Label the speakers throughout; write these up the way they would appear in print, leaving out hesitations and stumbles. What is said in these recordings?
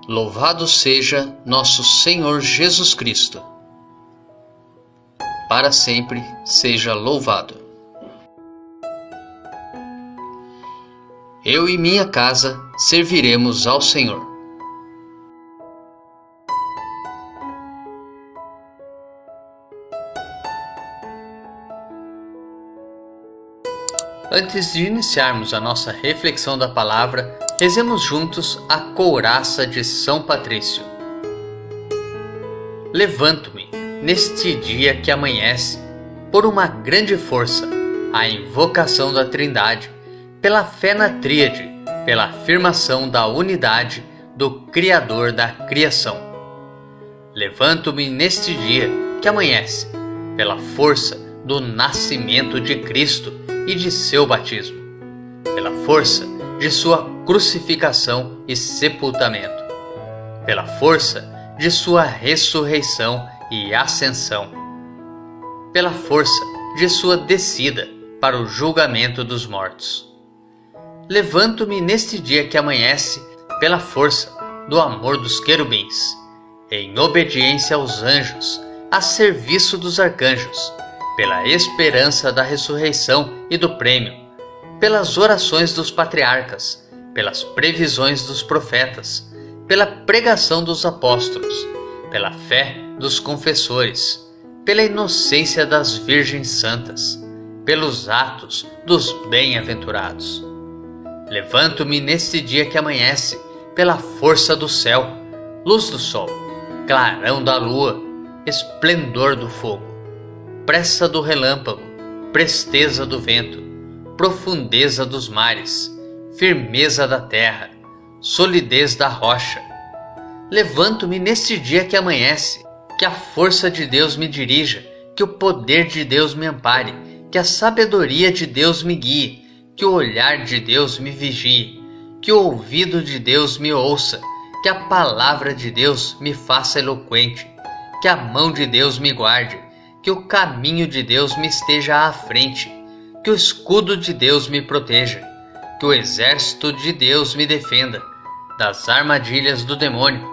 Speaker 1: Louvado seja nosso Senhor Jesus Cristo. Para sempre seja louvado. Eu e minha casa serviremos ao Senhor. Antes de iniciarmos a nossa reflexão da palavra, rezemos juntos a couraça de São Patrício. Levanto-me, neste dia que amanhece, por uma grande força, a invocação da Trindade, pela fé na Tríade, pela afirmação da unidade do Criador da criação. Levanto-me neste dia que amanhece, pela força do nascimento de Cristo e de seu batismo, pela força de sua crucificação e sepultamento, pela força de sua ressurreição e ascensão, pela força de sua descida para o julgamento dos mortos. Levanto-me neste dia que amanhece pela força do amor dos querubins, em obediência aos anjos, a serviço dos arcanjos, pela esperança da ressurreição e do prêmio, pelas orações dos patriarcas, pelas previsões dos profetas, pela pregação dos apóstolos, pela fé dos confessores, pela inocência das virgens santas, pelos atos dos bem-aventurados. Levanto-me neste dia que amanhece, pela força do céu, luz do sol, clarão da lua, esplendor do fogo, pressa do relâmpago, presteza do vento, profundeza dos mares, firmeza da terra, solidez da rocha. Levanto-me neste dia que amanhece, que a força de Deus me dirija, que o poder de Deus me ampare, que a sabedoria de Deus me guie, que o olhar de Deus me vigie, que o ouvido de Deus me ouça, que a palavra de Deus me faça eloquente, que a mão de Deus me guarde, que o caminho de Deus me esteja à frente, que o escudo de Deus me proteja, que o exército de Deus me defenda, das armadilhas do demônio,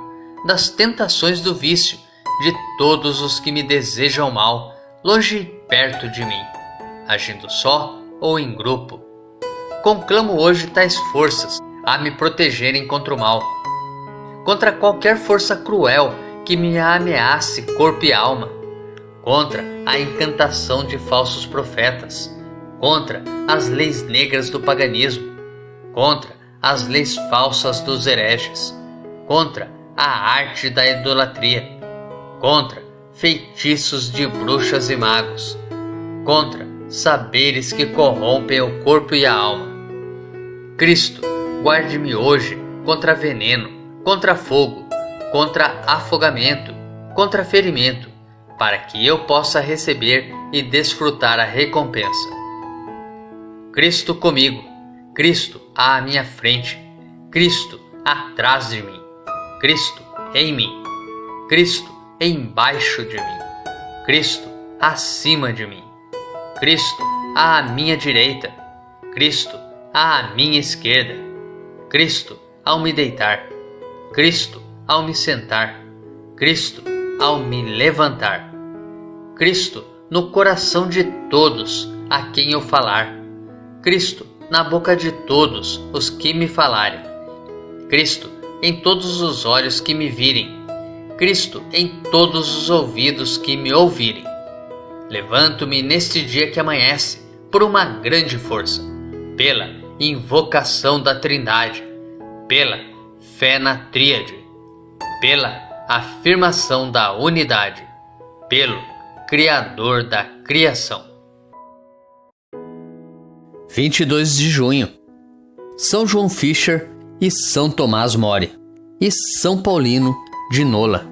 Speaker 1: das tentações do vício, de todos os que me desejam mal, longe e perto de mim, agindo só ou em grupo. Conclamo hoje tais forças a me protegerem contra o mal, contra qualquer força cruel que me ameace corpo e alma, contra a encantação de falsos profetas, contra as leis negras do paganismo, contra as leis falsas dos hereges, contra a arte da idolatria, contra feitiços de bruxas e magos, contra saberes que corrompem o corpo e a alma. Cristo, guarde-me hoje contra veneno, contra fogo, contra afogamento, contra ferimento, para que eu possa receber e desfrutar a recompensa. Cristo comigo, Cristo à minha frente, Cristo atrás de mim, Cristo em mim, Cristo embaixo de mim, Cristo acima de mim, Cristo à minha direita, Cristo à minha esquerda, Cristo ao me deitar, Cristo ao me sentar, Cristo ao me levantar, Cristo no coração de todos a quem eu falar, Cristo na boca de todos os que me falarem, Cristo em todos os olhos que me virem, Cristo em todos os ouvidos que me ouvirem. Levanto-me neste dia que amanhece por uma grande força, pela invocação da Trindade, pela fé na Tríade, pela afirmação da unidade, pelo Criador da criação. 22 de junho, São João Fisher e São Tomás More, e São Paulino de Nola.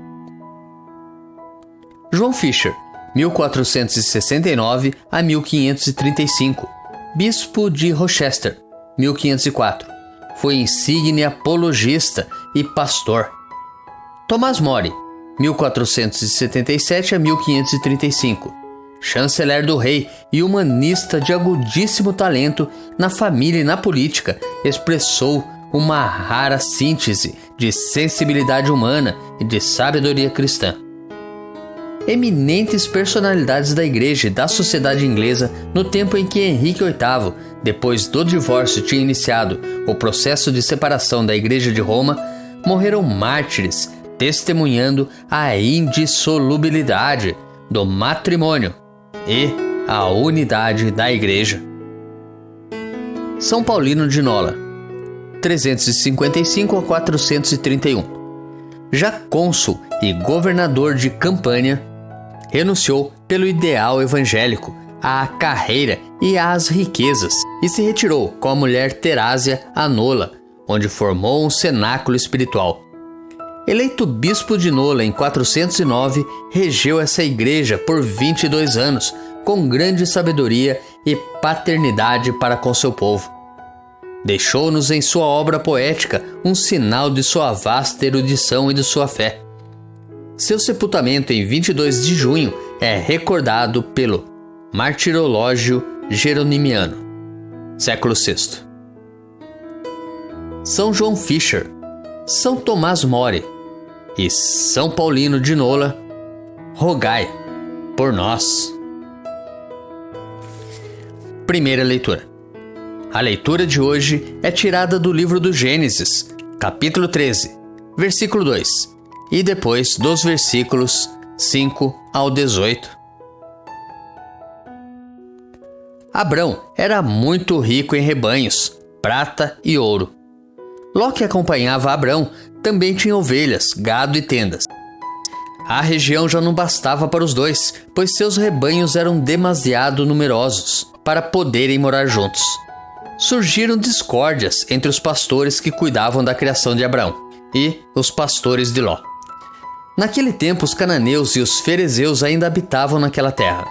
Speaker 1: João Fisher, 1469 a 1535, bispo de Rochester, 1504, foi insigne apologista e pastor. Tomás More, 1477 a 1535, chanceler do rei e humanista de agudíssimo talento na família e na política, expressou uma rara síntese de sensibilidade humana e de sabedoria cristã. Eminentes personalidades da igreja e da sociedade inglesa no tempo em que Henrique VIII, depois do divórcio, tinha iniciado o processo de separação da igreja de Roma, morreram mártires, testemunhando a indissolubilidade do matrimônio e a unidade da igreja. São Paulino de Nola, 355 a 431. Já cônsul e governador de Campânia, renunciou pelo ideal evangélico à carreira e às riquezas e se retirou com a mulher Terásia a Nola, onde formou um cenáculo espiritual. Eleito bispo de Nola em 409, regeu essa igreja por 22 anos, com grande sabedoria e paternidade para com seu povo. Deixou-nos em sua obra poética um sinal de sua vasta erudição e de sua fé. Seu sepultamento em 22 de junho é recordado pelo Martirológio Jeronimiano, século VI. São João Fisher, São Tomás More e São Paulino de Nola, rogai por nós. Primeira leitura. A leitura de hoje é tirada do livro do Gênesis, capítulo 13, versículo 2, e depois dos versículos 5 ao 18. Abrão era muito rico em rebanhos, prata e ouro. Ló, que acompanhava Abrão, também tinha ovelhas, gado e tendas. A região já não bastava para os dois, pois seus rebanhos eram demasiado numerosos para poderem morar juntos. Surgiram discórdias entre os pastores que cuidavam da criação de Abrão e os pastores de Ló. Naquele tempo, os cananeus e os ferezeus ainda habitavam naquela terra.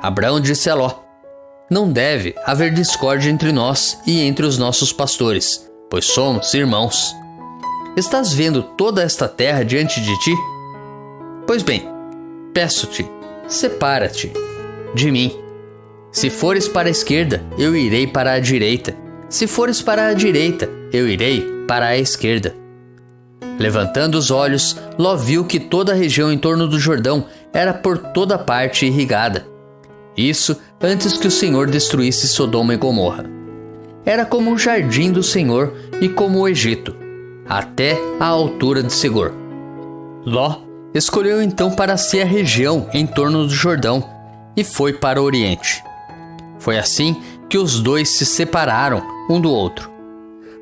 Speaker 1: Abrão disse a Ló: não deve haver discórdia entre nós e entre os nossos pastores, pois somos irmãos. Estás vendo toda esta terra diante de ti? Pois bem, peço-te, separa-te de mim. Se fores para a esquerda, eu irei para a direita. Se fores para a direita, eu irei para a esquerda. Levantando os olhos, Ló viu que toda a região em torno do Jordão era por toda parte irrigada. Isso antes que o Senhor destruísse Sodoma e Gomorra. Era como o jardim do Senhor e como o Egito, até a altura de Segor. Ló escolheu então para si a região em torno do Jordão e foi para o Oriente. Foi assim que os dois se separaram um do outro.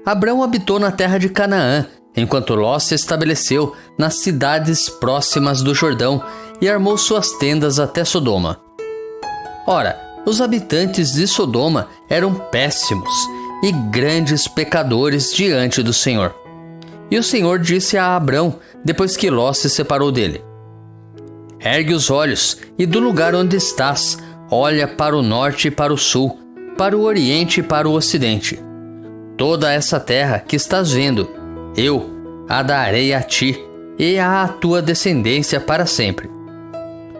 Speaker 1: Abrão habitou na terra de Canaã, enquanto Ló se estabeleceu nas cidades próximas do Jordão e armou suas tendas até Sodoma. Ora, os habitantes de Sodoma eram péssimos e grandes pecadores diante do Senhor. E o Senhor disse a Abrão, depois que Ló se separou dele: ergue os olhos e do lugar onde estás, olha para o norte e para o sul, para o oriente e para o ocidente. Toda essa terra que estás vendo, eu a darei a ti e à tua descendência para sempre.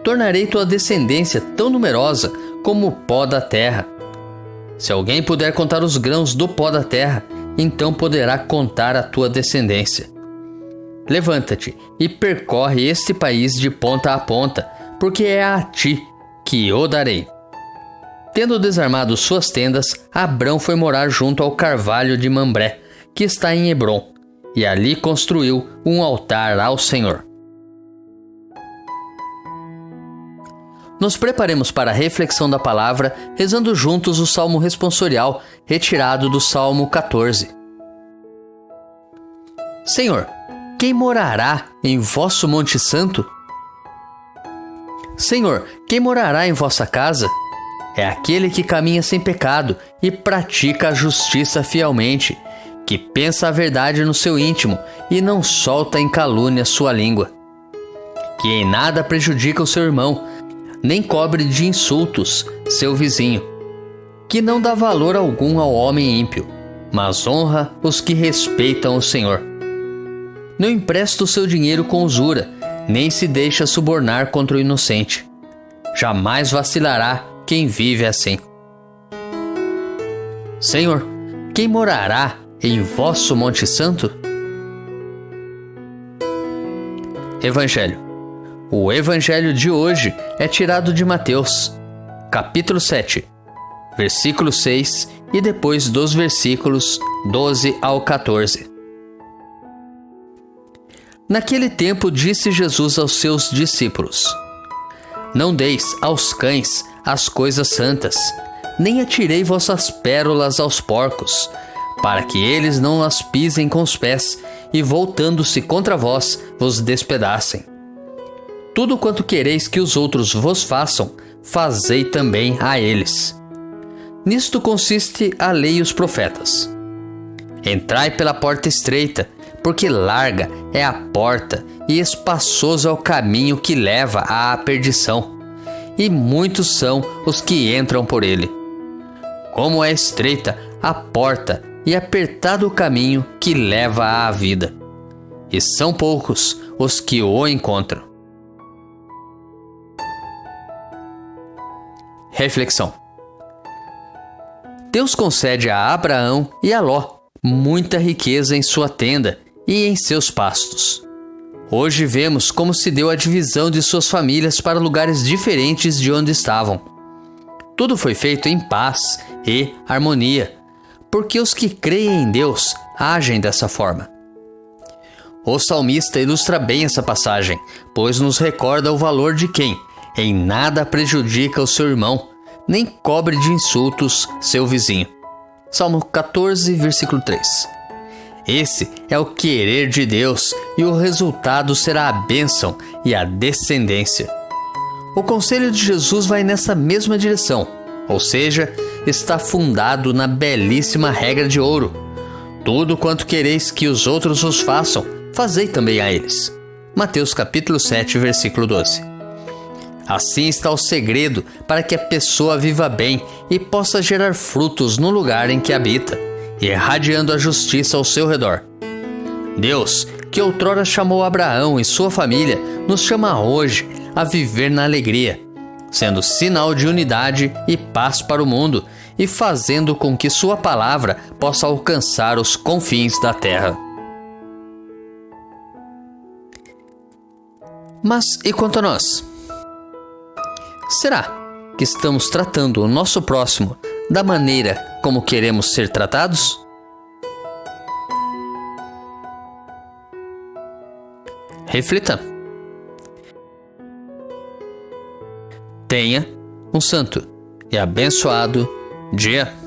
Speaker 1: Tornarei tua descendência tão numerosa como o pó da terra. Se alguém puder contar os grãos do pó da terra, então poderá contar a tua descendência. Levanta-te e percorre este país de ponta a ponta, porque é a ti que o darei. Tendo desarmado suas tendas, Abrão foi morar junto ao carvalho de Mambré, que está em Hebrom, e ali construiu um altar ao Senhor. Nos preparemos para a reflexão da palavra, rezando juntos o Salmo responsorial, retirado do Salmo 14. Senhor, quem morará em vosso Monte Santo? Senhor, quem morará em vossa casa? É aquele que caminha sem pecado e pratica a justiça fielmente, que pensa a verdade no seu íntimo e não solta em calúnia sua língua. Que em nada prejudica o seu irmão, nem cobre de insultos seu vizinho. Que não dá valor algum ao homem ímpio, mas honra os que respeitam o Senhor. Não empresta o seu dinheiro com usura, nem se deixa subornar contra o inocente. Jamais vacilará quem vive assim. Senhor, quem morará em vosso Monte Santo? Evangelho. O Evangelho de hoje é tirado de Mateus, capítulo 7, versículo 6 e depois dos versículos 12 ao 14. Naquele tempo disse Jesus aos seus discípulos: Não deis aos cães as coisas santas, nem atirei vossas pérolas aos porcos, para que eles não as pisem com os pés e, voltando-se contra vós, vos despedacem. Tudo quanto quereis que os outros vos façam, fazei também a eles. Nisto consiste a lei e os profetas. Entrai pela porta estreita, porque larga é a porta e espaçoso é o caminho que leva à perdição, e muitos são os que entram por ele. Como é estreita a porta e apertado o caminho que leva à vida, e são poucos os que o encontram. Reflexão. Deus concede a Abraão e a Ló muita riqueza em sua tenda e em seus pastos. Hoje vemos como se deu a divisão de suas famílias para lugares diferentes de onde estavam. Tudo foi feito em paz e harmonia, porque os que creem em Deus agem dessa forma. O salmista ilustra bem essa passagem, pois nos recorda o valor de quem em nada prejudica o seu irmão, nem cobre de insultos seu vizinho. Salmo 14, versículo 3. Esse é o querer de Deus e o resultado será a bênção e a descendência. O conselho de Jesus vai nessa mesma direção, ou seja, está fundado na belíssima regra de ouro: tudo quanto quereis que os outros os façam, fazei também a eles. Mateus capítulo 7, versículo 12. Assim está o segredo para que a pessoa viva bem e possa gerar frutos no lugar em que habita, irradiando a justiça ao seu redor. Deus, que outrora chamou Abraão e sua família, nos chama hoje a viver na alegria, sendo sinal de unidade e paz para o mundo e fazendo com que sua palavra possa alcançar os confins da terra. Mas e quanto a nós? Será que estamos tratando o nosso próximo da maneira como queremos ser tratados? Reflita. Tenha um santo e abençoado dia.